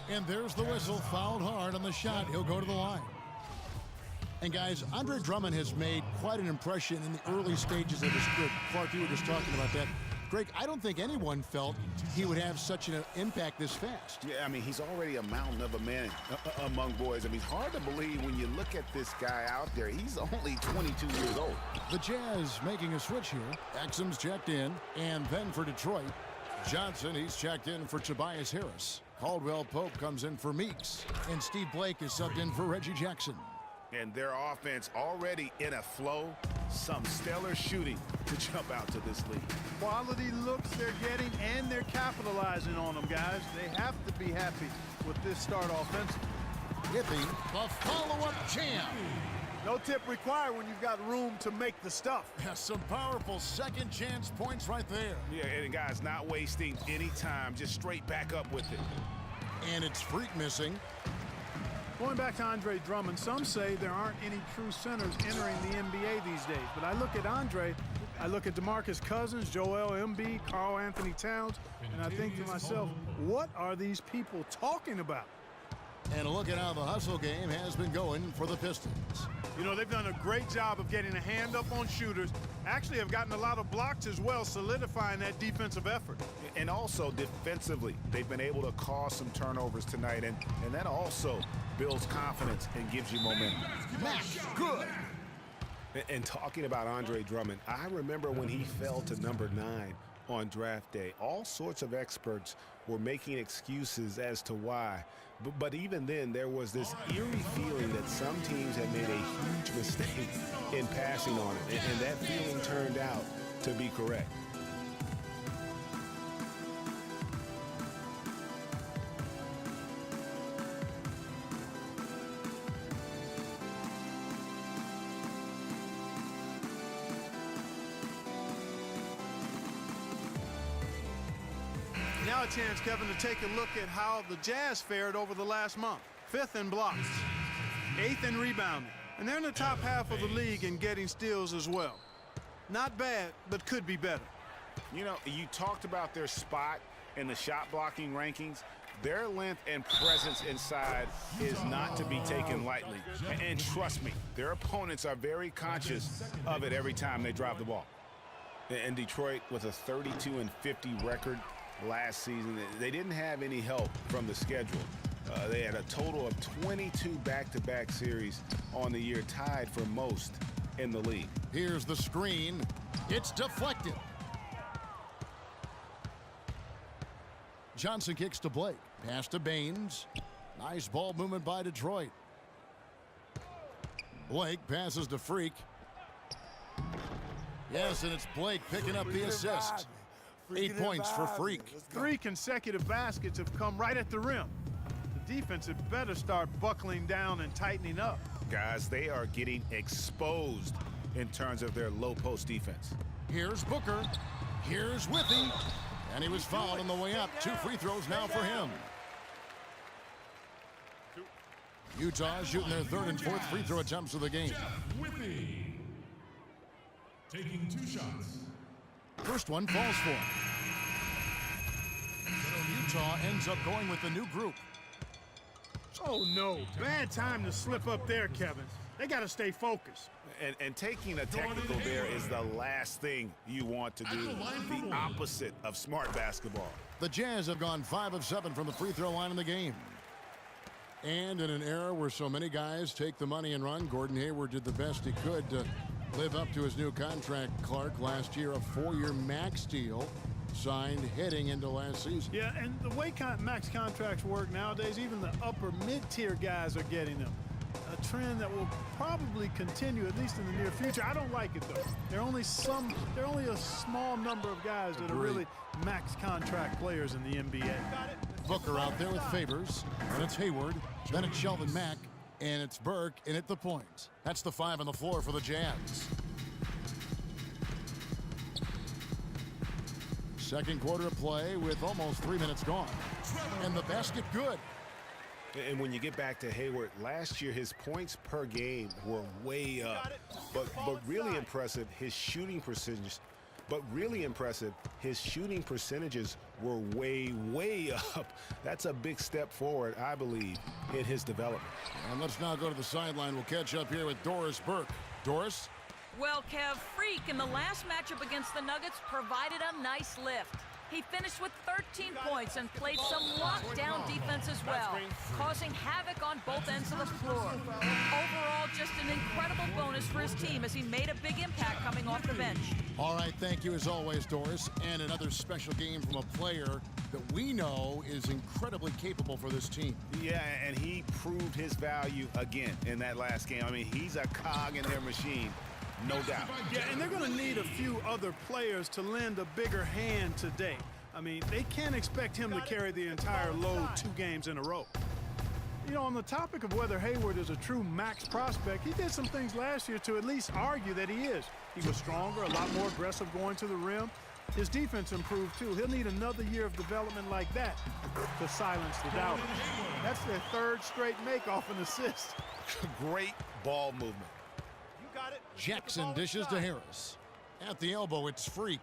And there's the whistle, fouled hard on the shot. He'll go to the line. And guys, Andre Drummond has made quite an impression in the early stages of his career. Clark, you were just talking about that. Greg, I don't think anyone felt he would have such an impact this fast. Yeah, I mean, he's already a mountain of a man among boys. I mean, it's hard to believe when you look at this guy out there. He's only 22 years old. The Jazz making a switch here. Exum's checked in. And then for Detroit, Johnson, he's checked in for Tobias Harris. Caldwell Pope comes in for Meeks. And Steve Blake is subbed in for Reggie Jackson. And their offense already in a flow. Some stellar shooting to jump out to this league. Quality looks they're getting, and they're capitalizing on them, guys. They have to be happy with this start offensively. Hippie, the follow-up jam. No tip required when you've got room to make the stuff. Yeah, some powerful second chance points right there. Yeah, and guys, not wasting any time, just straight back up with it. And it's Freak missing. Going back to Andre Drummond, some say there aren't any true centers entering the NBA these days. But I look at Andre, I look at DeMarcus Cousins, Joel Embiid, Karl Anthony Towns, and I think to myself, what are these people talking about? And a look at how the hustle game has been going for the Pistons. You know, they've done a great job of getting a hand up on shooters. Actually have gotten a lot of blocks as well, solidifying that defensive effort. And also defensively, they've been able to cause some turnovers tonight, and that also builds confidence and gives you momentum. Mac, good. And talking about Andre Drummond, I remember when he fell to number 9 on draft day. All sorts of experts were making excuses as to why. But even then, there was this eerie feeling that some teams had made a huge mistake in passing on it. And that feeling turned out to be correct. Now a chance, Kevin, to take a look at how the Jazz fared over the last month. 5th in blocks, 8th in rebounding, and they're in the top half of the league in getting steals as well. Not bad, but could be better. You know, you talked about their spot in the shot blocking rankings. Their length and presence inside is not to be taken lightly. And trust me, their opponents are very conscious of it every time they drop the ball. And Detroit, with a 32-50 record last season, they didn't have any help from the schedule. They had a total of 22 back-to-back series on the year, tied for most in the league. Here's the screen. It's deflected. Johnson kicks to Blake. Pass to Baines. Nice ball movement by Detroit. Blake passes to Freak. Yes, and it's Blake picking up the assist. 8 points for Freak. 3 consecutive baskets have come right at the rim. The defense had better start buckling down and tightening up. Guys, they are getting exposed in terms of their low post defense. Here's Booker. Here's Whippy. And he was fouled on the way up. 2 free throws now for him. Utah shooting their 3rd and 4th free throw attempts of the game. Whippy taking 2 shots. First one falls for him. So Utah ends up going with the new group. Oh, no. Bad time to slip up there, Kevin. They got to stay focused. And taking a technical there is the last thing you want to do. The opposite of smart basketball. The Jazz have gone 5 of 7 from the free throw line in the game. And in an era where so many guys take the money and run, Gordon Hayward did the best he could to live up to his new contract. Clark, last year, a 4-year max deal signed heading into last season. Yeah, and the way max contracts work nowadays, even the upper mid-tier guys are getting them. A trend that will probably continue, at least in the near future. I don't like it, though. There are only a small number of guys that are really max contract players in the NBA. Booker out there with Favors, and it's Hayward, then it's Shelvin Mack, and it's Burke in at the point. That's the 5 on the floor for the Jazz. Second quarter of play with almost 3 minutes gone. And the basket good. And when you get back to Hayward, last year his points per game were way up. But really impressive, his shooting But really impressive, his shooting percentages were way, way up. That's a big step forward, I believe, in his development. And let's now go to the sideline. We'll catch up here with Doris Burke. Doris? Well, Kev, Freak in the last matchup against the Nuggets provided a nice lift. He finished with 13 points and played some lockdown defense as well, causing havoc on both ends of the floor. Overall, just an incredible bonus for his team as he made a big impact coming off the bench. All right, thank you as always, Doris. And another special game from a player that we know is incredibly capable for this team. Yeah, and he proved his value again in that last game. I mean, he's a cog in their machine. No doubt. Yeah, and they're going to need a few other players to lend a bigger hand today. I mean, they can't expect him to carry the entire load 2 games in a row. You know, on the topic of whether Hayward is a true max prospect, he did some things last year to at least argue that he is. He was stronger, a lot more aggressive going to the rim. His defense improved, too. He'll need another year of development like that to silence the doubters. That's their 3rd straight make off an assist. Great ball movement. Jackson dishes to Harris. At the elbow, it's Freak.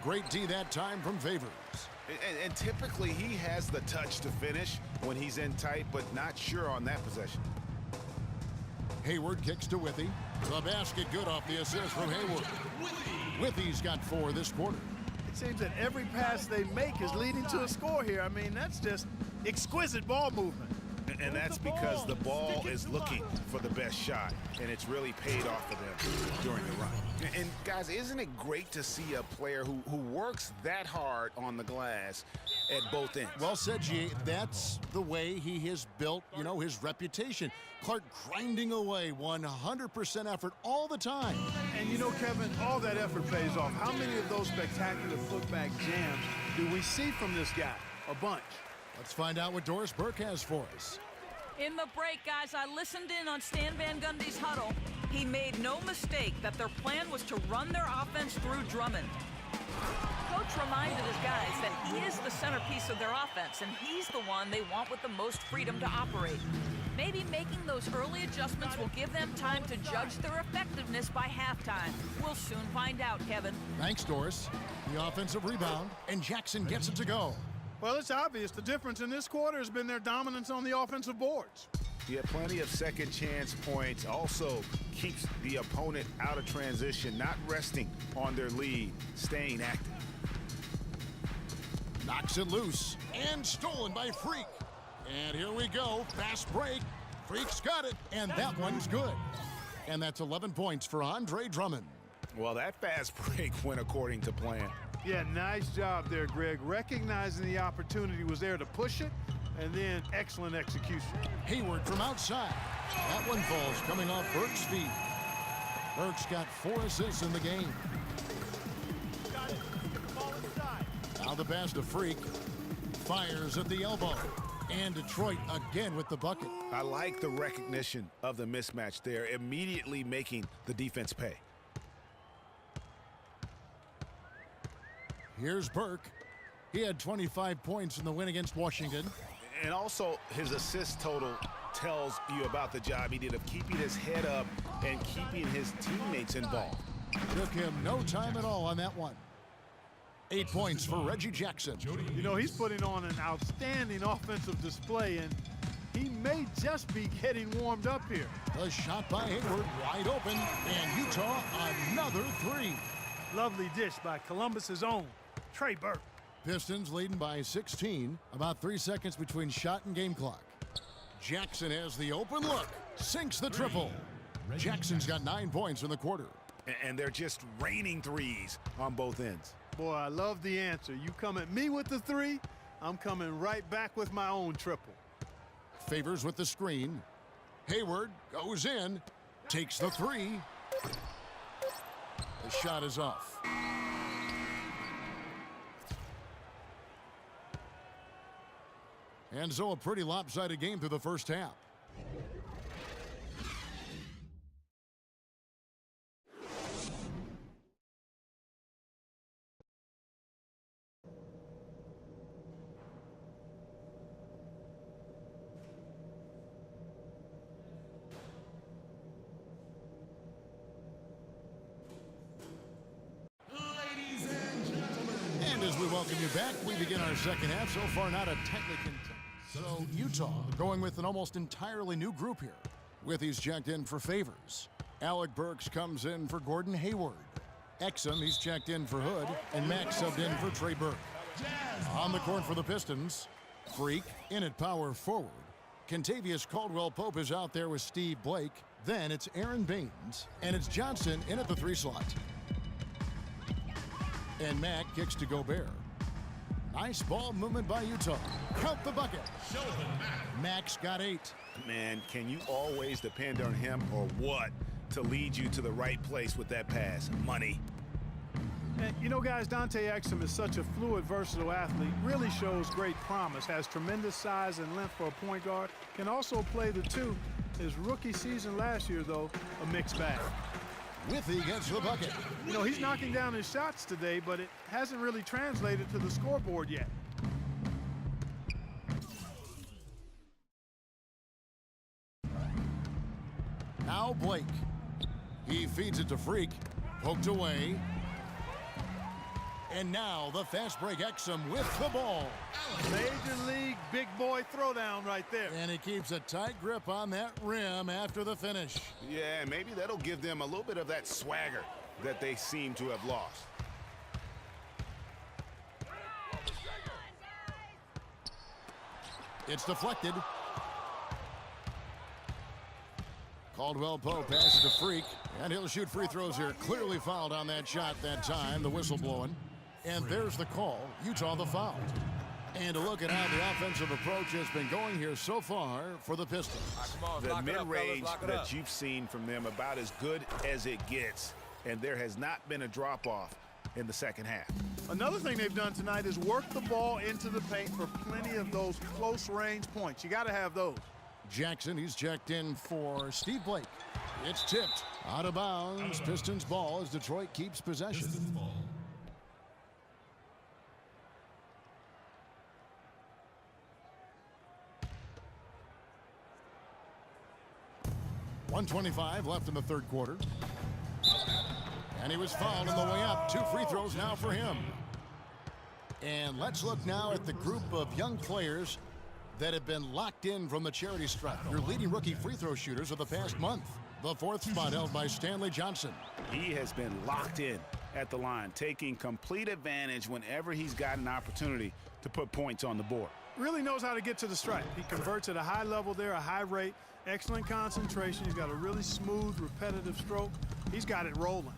Great D that time from Favors. And typically he has the touch to finish when he's in tight, but not sure on that possession. Hayward kicks to Withy. The basket good off the assist from Hayward. Withy's got 4 this quarter. It seems that every pass they make is leading to a score here. I mean, that's just exquisite ball movement. And that's because the ball is looking for the best shot, and it's really paid off for them during the run. And guys, isn't it great to see a player who works that hard on the glass at both ends? Well said, G. That's the way he has built, you know, his reputation. Clark grinding away, 100% effort all the time. And you know, Kevin, all that effort pays off. How many of those spectacular footback jams do we see from this guy? A bunch. Let's find out what Doris Burke has for us. In the break, guys, I listened in on Stan Van Gundy's huddle. He made no mistake that their plan was to run their offense through Drummond. Coach reminded his guys that he is the centerpiece of their offense, and he's the one they want with the most freedom to operate. Maybe making those early adjustments will give them time to judge their effectiveness by halftime. We'll soon find out, Kevin. Thanks, Doris. The offensive rebound, and Jackson gets it to go. Well, it's obvious the difference in this quarter has been their dominance on the offensive boards. Yeah, plenty of second chance points. Also keeps the opponent out of transition, not resting on their lead, staying active. Knocks it loose and stolen by Freak. And here we go, fast break. Freak's got it, and that one's good. And that's 11 points for Andre Drummond. Well, that fast break went according to plan. Yeah, nice job there, Greg. Recognizing the opportunity was there to push it, and then excellent execution. Hayward from outside. That one falls coming off Burke's feet. Burke's got 4 assists in the game. Got it. Ball inside. Now the pass to Freak. Fires at the elbow. And Detroit again with the bucket. I like the recognition of the mismatch there, immediately making the defense pay. Here's Burke. He had 25 points in the win against Washington. And also, his assist total tells you about the job he did of keeping his head up and keeping his teammates involved. Took him no time at all on that one. 8 points for Reggie Jackson. You know, he's putting on an outstanding offensive display, and he may just be getting warmed up here. The shot by Hayward, wide open, and Utah another 3. Lovely dish by Columbus's own Trey Burke. Pistons leading by 16. About 3 seconds between shot and game clock. Jackson has the open look. Sinks the triple. Jackson's got 9 points in the quarter. And they're just raining threes on both ends. Boy, I love the answer. You come at me with the 3, I'm coming right back with my own triple. Favors with the screen. Hayward goes in. Takes the 3. The shot is off. And so a pretty lopsided game through the first half. welcome you back. We begin our second half. So far, not a tightly contested. So Utah going with an almost entirely new group here. Withey's checked in for Favors. Alec Burks comes in for Gordon Hayward. Exum, he's checked in for Hood. And Max subbed in for Trey Burke. On the court for the Pistons, Freak in at power forward. Kentavious Caldwell-Pope is out there with Steve Blake. Then it's Aaron Baines. And it's Johnson in at the 3 slot. And Mack kicks to Gobert. Nice ball movement by Utah. Count the bucket. Mack's got 8. Man, can you always depend on him or what to lead you to the right place with that pass? Money. And you know, guys, Dante Exum is such a fluid, versatile athlete. Really shows great promise. Has tremendous size and length for a point guard. Can also play the 2. His rookie season last year, though, a mixed bag. Withey gets the bucket. You know, he's knocking down his shots today, but it hasn't really translated to the scoreboard yet. Now Blake. He feeds it to Freak. Poked away. And now the fast break Exum with the ball. Major league big boy throwdown right there. And he keeps a tight grip on that rim after the finish. Yeah, maybe that'll give them a little bit of that swagger that they seem to have lost. It's deflected. Caldwell-Pope passes to Freak, and he'll shoot free throws here. Clearly fouled on that shot that time, the whistle blowing. And there's the call, Utah the foul. And to look at how the offensive approach has been going here so far for the Pistons. The mid-range that you've seen from them about as good as it gets. And there has not been a drop-off in the second half. Another thing they've done tonight is work the ball into the paint for plenty of those close-range points. You got to have those. Jackson, he's checked in for Steve Blake. It's tipped out of bounds. Pistons ball as Detroit keeps possession. 1:25 left in the third quarter. And he was fouled on the way up. 2 free throws now for him. And let's look now at the group of young players that have been locked in from the charity stripe. Your leading rookie free throw shooters of the past month. The 4th spot held by Stanley Johnson. He has been locked in at the line, taking complete advantage whenever he's got an opportunity to put points on the board. Really knows how to get to the stripe. He converts at a high level there, a high rate, excellent concentration. He's got a really smooth, repetitive stroke. He's got it rolling.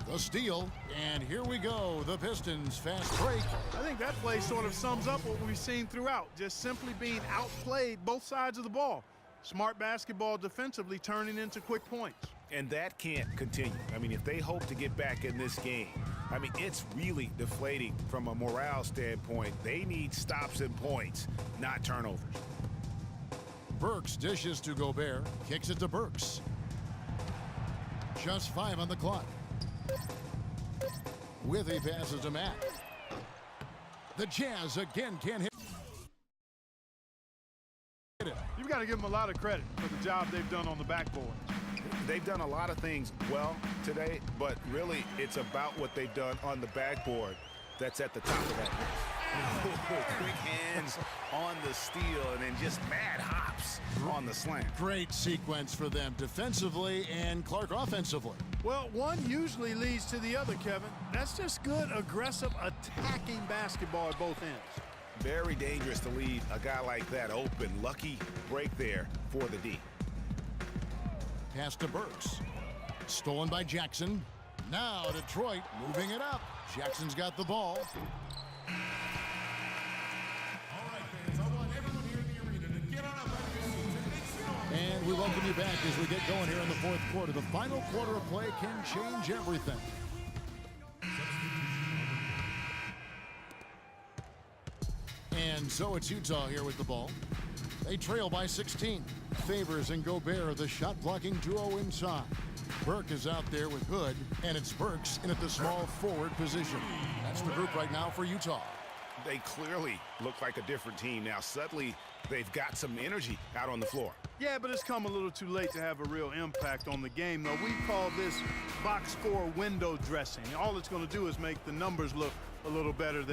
The steal, and here we go. The Pistons fast break. I think that play sort of sums up what we've seen throughout. Just simply being outplayed both sides of the ball. Smart basketball defensively turning into quick points. And that can't continue. I mean, if they hope to get back in this game, I mean, it's really deflating from a morale standpoint. They need stops and points, not turnovers. Burks dishes to Gobert, kicks it to Burks. Just 5 on the clock. Withey passes to Mack. The Jazz again can't hit it. You've got to give them a lot of credit for the job they've done on the backboard. They've done a lot of things well today, but really it's about what they've done on the backboard that's at the top of that list. Quick hands on the steal and then just mad hops on the slam. Great sequence for them defensively and Clark offensively. Well, one usually leads to the other, Kevin. That's just good, aggressive, attacking basketball at both ends. Very dangerous to leave a guy like that open. Lucky break there for the D. Pass to Burks. Stolen by Jackson. Now Detroit moving it up. Jackson's got the ball. And we welcome you back as we get going here in the fourth quarter. The final quarter of play can change everything. And so it's Utah here with the ball. They trail by 16. Favors and Gobert are the shot-blocking duo inside. Burke is out there with Hood, and it's Burks in at the small forward position. That's the group right now for Utah. They clearly look like a different team now. Suddenly, they've got some energy out on the floor. Yeah, but it's come a little too late to have a real impact on the game, though. We call this box score window dressing. All it's going to do is make the numbers look a little better than